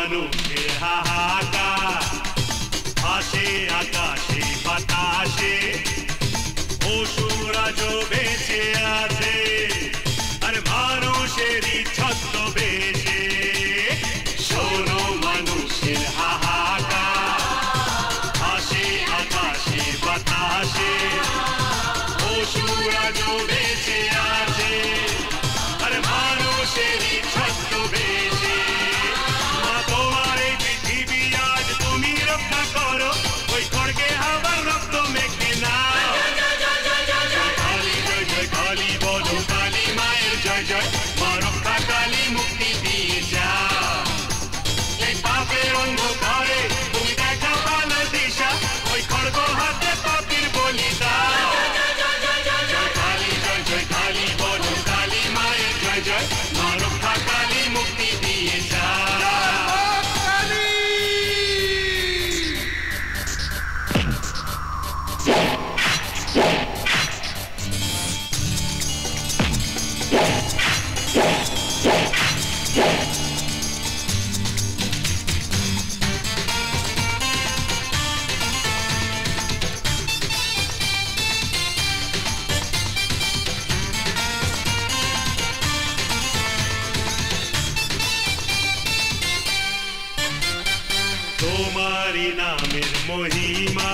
মানুষের হাহাকার আসে আকাশে বাতাসে অসুরা जो বেঁচে আছে আর মানুষেরই ছদ্মবেশে শোনো মানুষের হাহাকার আসে আকাশে বাতাসে অসুরা जो বেঁচে আছে আর মানুষেরই ছদ্মবেশে মা তোমার এই পৃথিবী আজ তুমি রক্ষা করো ওই খড়গে আবার রক্ত মেখে না কালী বলো কালী মায়ের জয় জয় মা রক্ষা কালী মুক্তি দিয়ে যাও এই পাপের অন্ধকারে তুমি দেখা ভালো দিশা ওই খড়গ হাতে পাপীর বলি দাও জয় কালী বলো কালী মায়ের জয় জয় মা রক্ষা কালী মুক্তি দিয়ে যাও তোমারি নামের মহিমা